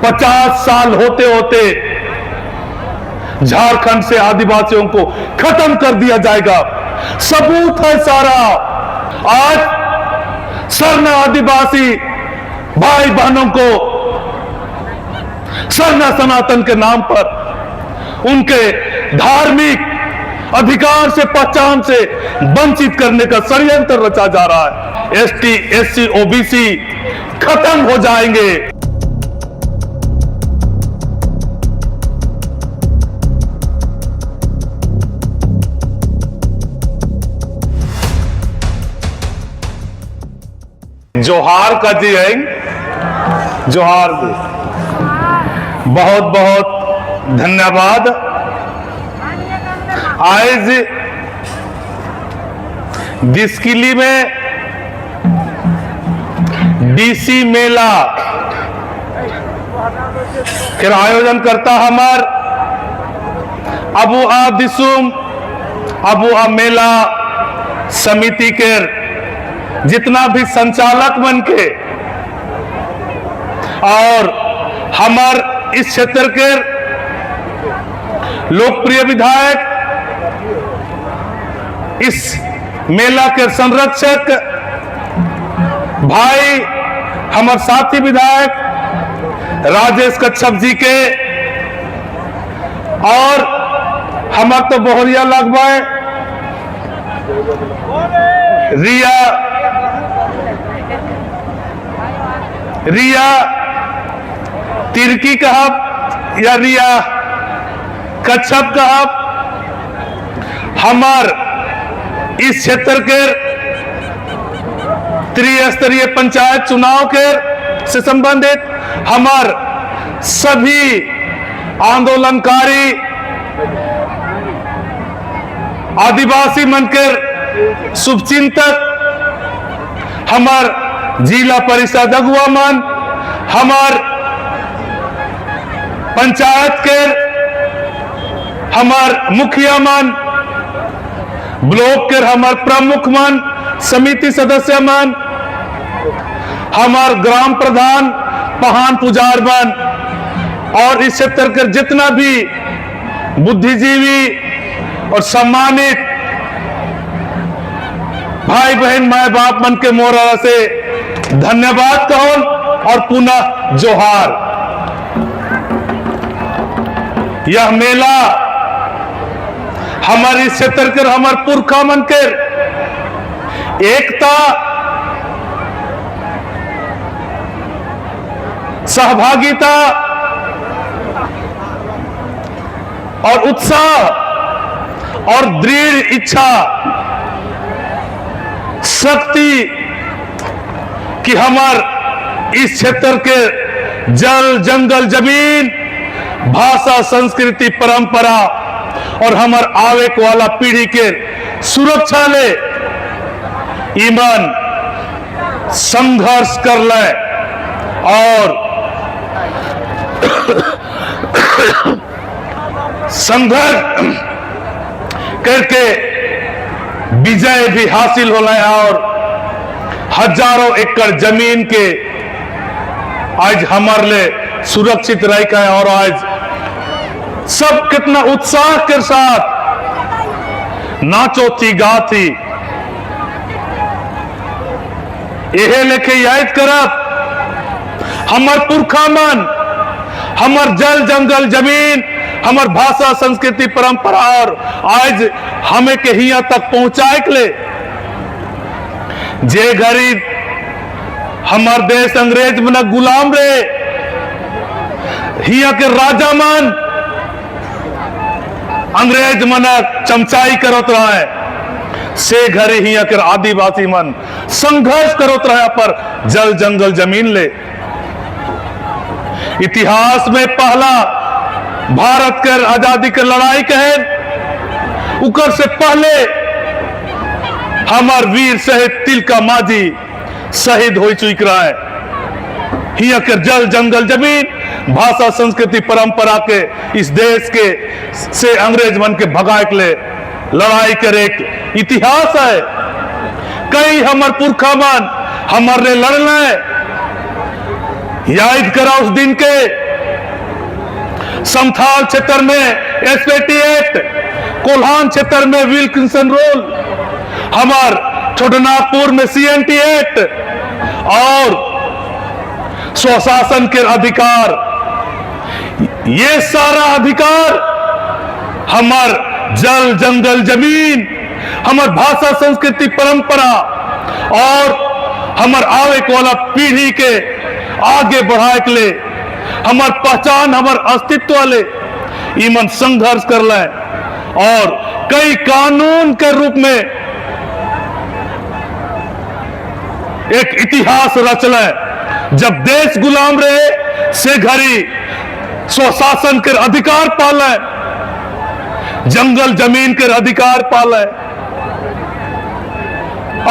50 साल होते होते झारखंड से आदिवासियों को खत्म कर दिया जाएगा। सबूत है सारा। आज सरना आदिवासी भाई बहनों को सरना सनातन के नाम पर उनके धार्मिक अधिकार से, पहचान से वंचित करने का षड्यंत्र रचा जा रहा है। एसटी, एससी, ओबीसी खत्म हो जाएंगे। जोहार का जी है, जोहार जी, बहुत बहुत धन्यवाद। आज दिस्किली में डीसी मेला के आयोजन करता हमार अबू आ दिसुम अबू आ मेला समिति के जितना भी संचालक बन के और हमार इस क्षेत्र के लोकप्रिय विधायक, इस मेला के संरक्षक भाई हमारे साथी विधायक राजेश कच्छप जी के, और हमार तो बोहरिया लगवाए रिया तिरकी कहब या रिया कच्छप कहब, हमार इस क्षेत्र के त्रिस्तरीय पंचायत चुनाव के से संबंधित हमार सभी आंदोलनकारी आदिवासी मनकर शुभचिंतक, हमार जिला परिषद अगुआ मन, हमार पंचायत के हमार मुखिया मन, ब्लॉक के हमार प्रमुख मन, समिति सदस्य मन, हमार ग्राम प्रधान, पहान पुजार मन, और इस क्षेत्र के जितना भी बुद्धिजीवी और सम्मानित भाई बहन माए बाप मन के मोरा से धन्यवाद कहो और पुनः जोहार। यह मेला हमारे क्षेत्र के हमारे पुरखा मन के एकता, सहभागिता और उत्साह और दृढ़ इच्छा शक्ति कि हमार इस क्षेत्र के जल, जंगल, जमीन, भाषा, संस्कृति, परंपरा और हमार आवे वाला पीढ़ी के सुरक्षा ले ईमान संघर्ष कर ले और संघर्ष करके विजय भी हासिल हो रहा है और हजारों एकड़ जमीन के आज हमारे लिए सुरक्षित रह गए। और आज सब कितना उत्साह के साथ नाचो थी, गा थी। यह लेके याद करब हमार पुरखा मन, हमार जल, जंगल, जमीन, हमार भाषा, संस्कृति, परंपरा और आज हमें के हिया तक पहुंचाए के ले जे गरीब हमार देश अंग्रेज मन गुलाम रे, हिया के राजा मन अंग्रेज मन चमचाई करत रहे से घरे हिया के आदिवासी मन संघर्ष करत रहे पर जल, जंगल, जमीन ले। इतिहास में पहला भारत के आजादी के लड़ाई कहे उकर से पहले हमार वीर शहीद तिलका माझी शहीद हो चुक रहा है। हिया के जल, जंगल, जमीन, भाषा, संस्कृति, परंपरा के इस देश के से अंग्रेज मन के भगाए के ले लड़ाई करे इतिहास है। कई हमार पुरखा मन हमारे लड़ना है। याद करा उस दिन के संथाल क्षेत्र में एसपेटी एक्ट, कोल्हान क्षेत्र में विल्किंसन रूल, हमार छोटनागपुर में सीएनटी एक्ट और स्वशासन के अधिकार, ये सारा अधिकार हमार जल जंगल जमीन, हमार भाषा संस्कृति परंपरा और हमार आवे वाला पीढ़ी के आगे बढ़ाए के लिए हमार पहचान, हमार अस्तित्व वाले ईमन संघर्ष कर ले और कई कानून के रूप में एक इतिहास रच ले। जब देश गुलाम रहे से घड़ी स्वशासन के अधिकार पाले, जंगल जमीन के अधिकार पाले,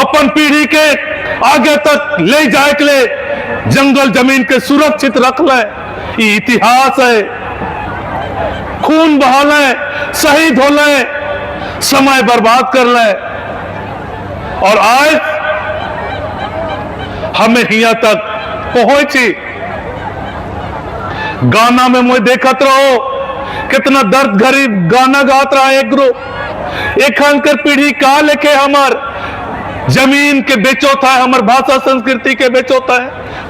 अपन पीढ़ी के आगे तक ले जाए के लिए जंगल जमीन के सुरक्षित रख ले। ये इतिहास है। खून बहा ले, शहीद हो ले, समय बर्बाद कर ले और आज हमें यहाँ तक पहुंची। गाना में मुझे देखत रहो कितना दर्द गरीब गाना गात रहा है एक ग्रुप। एक अंकर पीढ़ी का लेके हमार जमीन के बेचो था, हमार भाषा संस्कृति के बेचो था,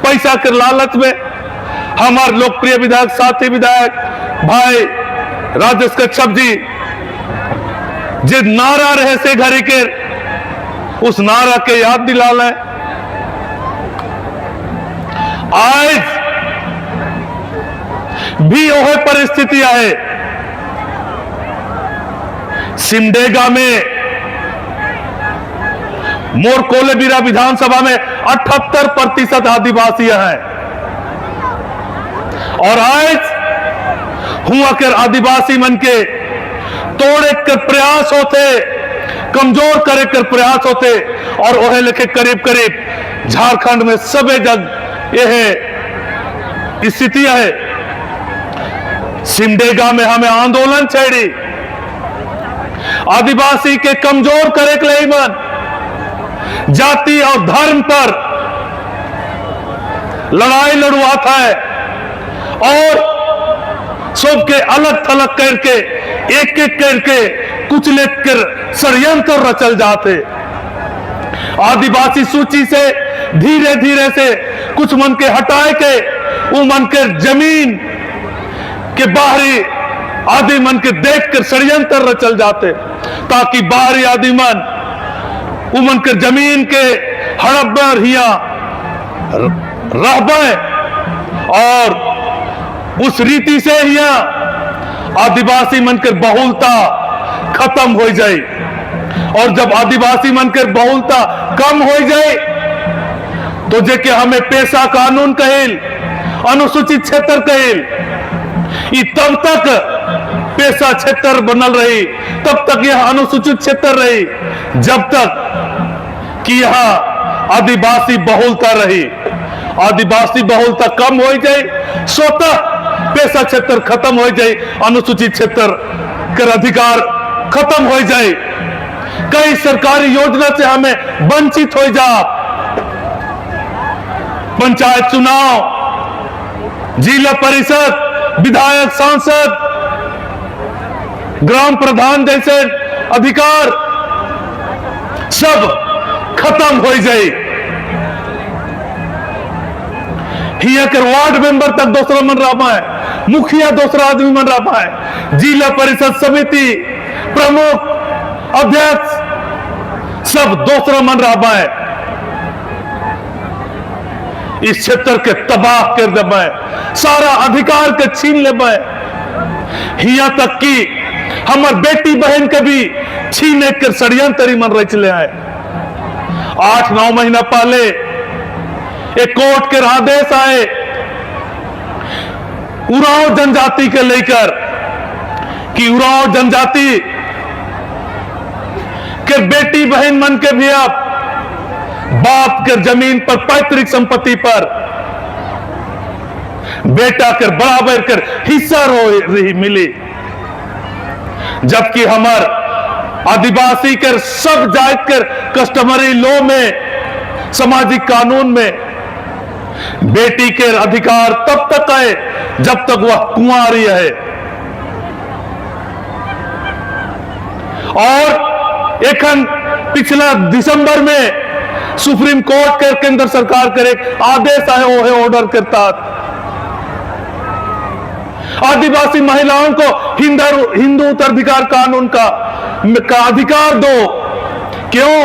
पैसा के लालच में हमार लोकप्रिय विधायक साथी विधायक भाई राजेश कच्छप जी जे नारा रहे से घड़ी के उस नारा के याद दिला ले। आज भी वह परिस्थितियां है। सिमडेगा में मोर कोलेबिरा विधानसभा में 78% आदिवासी हैं और आज हुआ कर आदिवासी मन के तोड़े कर प्रयास होते, कमजोर करे कर प्रयास होते और वह लेके करीब करीब झारखंड में सबे जग यह स्थितियां है। सिमडेगा में हमें आंदोलन छेड़ी आदिवासी के कमजोर करे के लिए मन जाति और धर्म पर लड़ाई लड़वाता है और सबके अलग थलग करके एक एक करके कुछ लेकर षड्यंत्र रचल जाते। आदिवासी सूची से धीरे धीरे से कुछ मन के हटाए के वो मन के जमीन के बाहरी आदि मन के देख कर षड्यंत्र रचल जाते ताकि बाहरी आदि मन उमन के जमीन के हड़प हिया रह और उस रीति से हिया आदिवासी मन के बहुलता खत्म हो जाए। और जब आदिवासी मन के बहुलता कम हो जाए तो जेके हमें पेशा कानून कहिल, अनुसूचित क्षेत्र कहिल, तब तक पेशा क्षेत्र बनल रही, तब तक यह अनुसूचित क्षेत्र रही जब तक कि यहां आदिवासी बहुलता रही। आदिवासी बहुलता कम हो जाए, स्वतः पेशा क्षेत्र खत्म हो जाए, अनुसूचित क्षेत्र के अधिकार खत्म हो जाए, कई सरकारी योजना से हमें वंचित हो जा। पंचायत चुनाव, जिला परिषद, विधायक, सांसद, ग्राम प्रधान जैसे अधिकार सब खत्म हो जाए। हिया के वार्ड मेंबर तक दूसरा मन रहा है, मुखिया दूसरा आदमी मन रहा है, जिला परिषद समिति प्रमुख अध्यक्ष सब दूसरा मन रहा है। इस क्षेत्र के तबाह कर देवे, सारा अधिकार के छीन लेवे, हिया तक कि हमार बेटी बहन के भी छीने कर षड्यंत्र मन रच ले आए। 8-9 महीना पहले एक कोर्ट के आदेश आए उरांव जनजाति के लेकर कि उरांव जनजाति के बेटी बहन मन के भी अब बाप के जमीन पर पैतृक संपत्ति पर बेटा कर बराबर कर हिस्सा रही मिली, जबकि हमार आदिवासी कर सब जात कर कस्टमरी लॉ में, सामाजिक कानून में बेटी के अधिकार तब तक है जब तक वह कुंवारी है। और एखन पिछला दिसंबर में सुप्रीम कोर्ट के केंद्र सरकार करे आदेश आए वो है ऑर्डर करता आदिवासी महिलाओं को हिंदू उत्तराधिकार कानून का अधिकार दो। क्यों?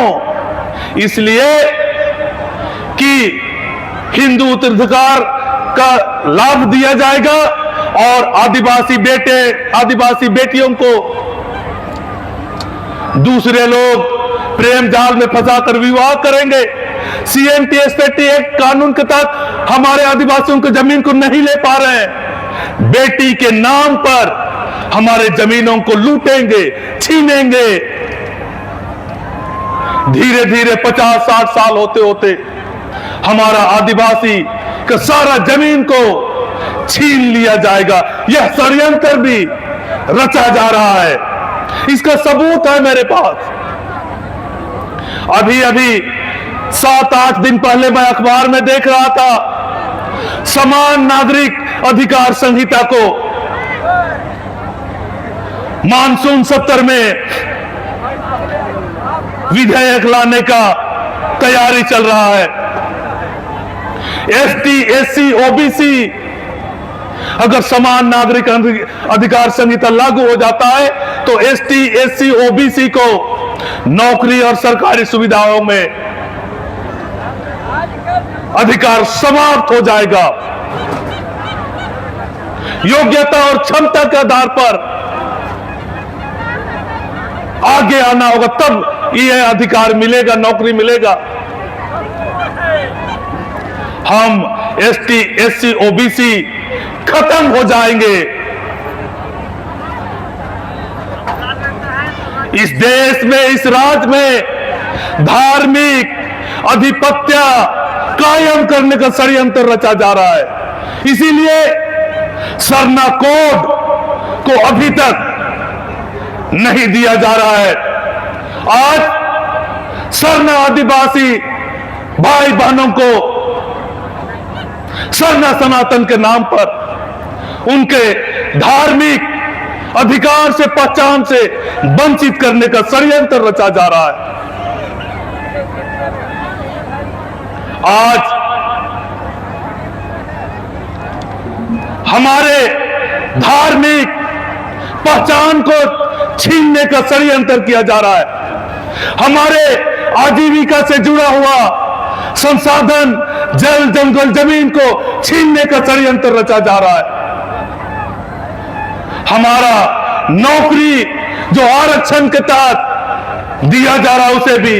इसलिए कि हिंदू उत्तराधिकार का लाभ दिया जाएगा और आदिवासी बेटियों को दूसरे लोग प्रेम जाल में फंसाकर विवाह करेंगे। CNTS-80 एक्ट कानून के तहत हमारे आदिवासियों की जमीन को नहीं ले पा रहे हैं। बेटी के नाम पर हमारे जमीनों को लूटेंगे, छीनेंगे। धीरे धीरे 50-60 साल होते होते हमारा आदिवासी का सारा जमीन को छीन लिया जाएगा। यह षड्यंत्र भी रचा जा रहा है, इसका सबूत है मेरे पास। अभी 7-8 दिन पहले मैं अखबार में देख रहा था समान नागरिक अधिकार संहिता को मानसून सत्र में विधेयक लाने का तैयारी चल रहा है। ST, SC, OBC अगर समान नागरिक अधिकार संहिता लागू हो जाता है तो ST, SC, OBC को नौकरी और सरकारी सुविधाओं में अधिकार समाप्त हो जाएगा। योग्यता और क्षमता के आधार पर आगे आना होगा, तब यह अधिकार मिलेगा, नौकरी मिलेगा। हम ST, SC, OBC खत्म हो जाएंगे। इस देश में, इस राज्य में धार्मिक आधिपत्य कायम करने का षड्यंत्र रचा जा रहा है। इसीलिए सरना कोड को अभी तक नहीं दिया जा रहा है। आज सरना आदिवासी भाई बहनों को सरना सनातन के नाम पर उनके धार्मिक अधिकार से, पहचान से वंचित करने का षड्यंत्र रचा जा रहा है। आज हमारे धार्मिक पहचान को छीनने का षड्यंत्र किया जा रहा है। हमारे आजीविका से जुड़ा हुआ संसाधन, जल, जंगल, जमीन को छीनने का षड्यंत्र रचा जा रहा है। हमारा नौकरी जो आरक्षण के तहत दिया जा रहा है उसे भी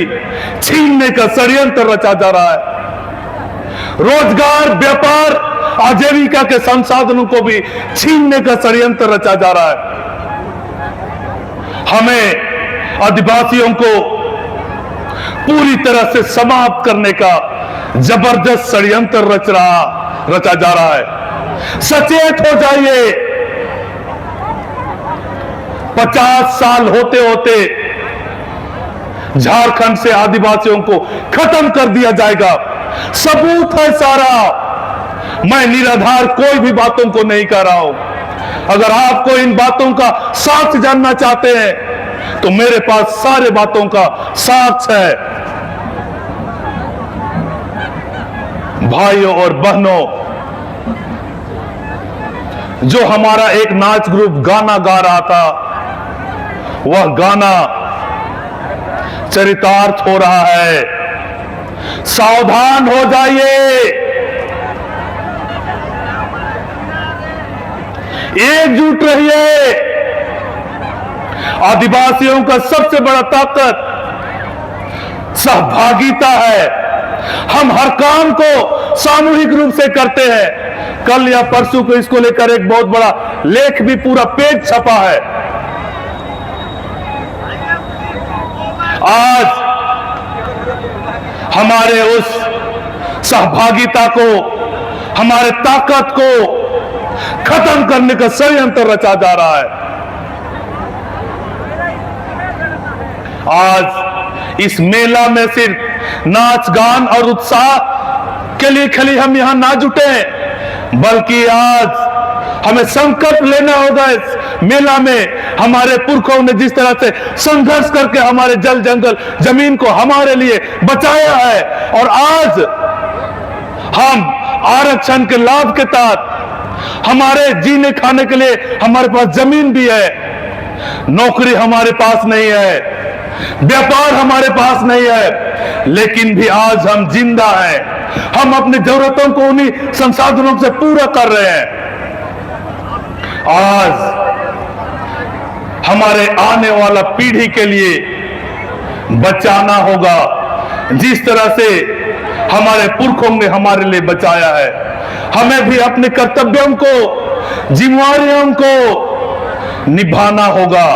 छीनने का षड्यंत्र रचा जा रहा है। रोजगार, व्यापार, आजीविका के संसाधनों को भी छीनने का षड्यंत्र रचा जा रहा है। हमें आदिवासियों को पूरी तरह से समाप्त करने का जबरदस्त षड्यंत्र रचा जा रहा है। सचेत हो जाइए। 50 साल होते होते झारखंड से आदिवासियों को खत्म कर दिया जाएगा। सबूत है सारा। मैं निराधार कोई भी बातों को नहीं कह रहा हूं। अगर आपको इन बातों का साक्ष्य जानना चाहते हैं तो मेरे पास सारे बातों का साक्ष्य है। भाइयों और बहनों, जो हमारा एक नाच ग्रुप गाना गा रहा था, वह गाना चरितार्थ हो रहा है। सावधान हो जाइए। एकजुट रहिए। आदिवासियों का सबसे बड़ा ताकत सहभागिता है। हम हर काम को सामूहिक रूप से करते हैं। कल या परसों को इसको लेकर एक बहुत बड़ा लेख भी पूरा पेज छपा है। आज हमारे उस सहभागिता को, हमारे ताकत को खत्म करने का षड्यंत्र रचा जा रहा है। आज इस मेला में सिर्फ नाच गान और उत्साह के लिए खाली हम यहां ना जुटे, बल्कि आज हमें संकल्प लेना होगा, मेला में हमारे पुरखों ने जिस तरह से संघर्ष करके हमारे जल जंगल जमीन को हमारे लिए बचाया है, और आज हम आरक्षण के लाभ के तहत हमारे जीने खाने के लिए हमारे पास जमीन भी है, नौकरी हमारे पास नहीं है, व्यापार हमारे पास नहीं है, लेकिन भी आज हम जिंदा हैं। हम अपनी जरूरतों को उन्हीं संसाधनों से पूरा कर रहे हैं। आज हमारे आने वाला पीढ़ी के लिए बचाना होगा, जिस तरह से हमारे पुरखों ने हमारे लिए बचाया है। हमें भी अपने कर्तव्यों को, जिम्मेवारियों को निभाना होगा,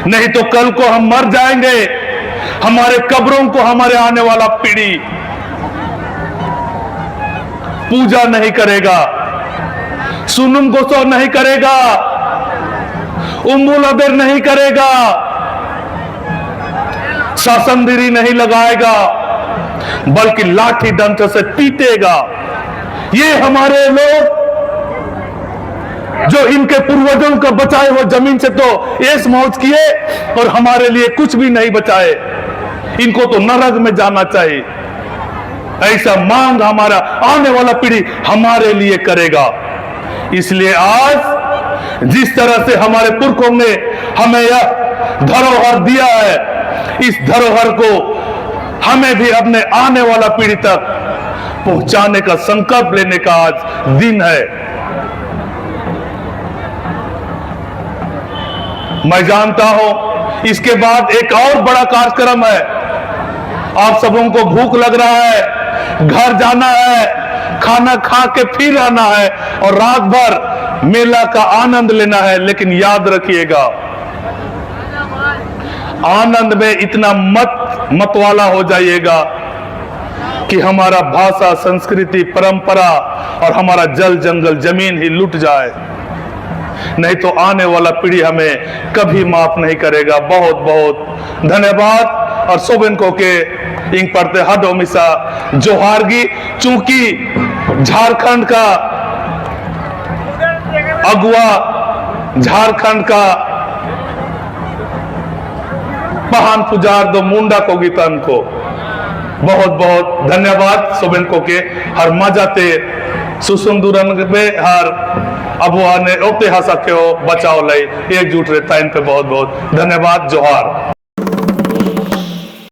नहीं तो कल को हम मर जाएंगे, हमारे कब्रों को हमारे आने वाला पीढ़ी पूजा नहीं करेगा, सुनुम गोसो नहीं करेगा, उम्मुल अदर नहीं करेगा, शासनगिरी नहीं लगाएगा, बल्कि लाठी डंड से पीटेगा। ये हमारे लोग जो इनके पूर्वजों को बचाए हुए जमीन से तो ऐश मौज किए और हमारे लिए कुछ भी नहीं बचाए, इनको तो नरक में जाना चाहिए। ऐसा मांग हमारा आने वाला पीढ़ी हमारे लिए करेगा। इसलिए आज जिस तरह से हमारे पुरखों ने हमें यह धरोहर दिया है, इस धरोहर को हमें भी अपने आने वाला पीढ़ी तक पहुंचाने का संकल्प लेने का आज दिन है। मैं जानता हूं इसके बाद एक और बड़ा कार्यक्रम है। आप सबों को भूख लग रहा है, घर जाना है, खाना खा के फिर आना है और रात भर मेला का आनंद लेना है। लेकिन याद रखिएगा, आनंद में इतना मत वाला हो जाइएगा कि हमारा भाषा, संस्कृति, परंपरा और हमारा जल जंगल जमीन ही लुट जाए, नहीं तो आने वाला पीढ़ी हमें कभी माफ नहीं करेगा। बहुत बहुत धन्यवाद। और सोबेन को के इंग पढ़ते हद हमेशा जोहारगी, चूंकि झारखंड का अगुआ, झारखंड का महान पुजार दो मुंडा को गीतन को बहुत बहुत धन्यवाद। सोबेन को के हर मजाते सुसुंदुरन में हर अबुआ ने ओते हंसा के बचाओ लाई एकजुट रहता, इन पे बहुत बहुत धन्यवाद। जोहार।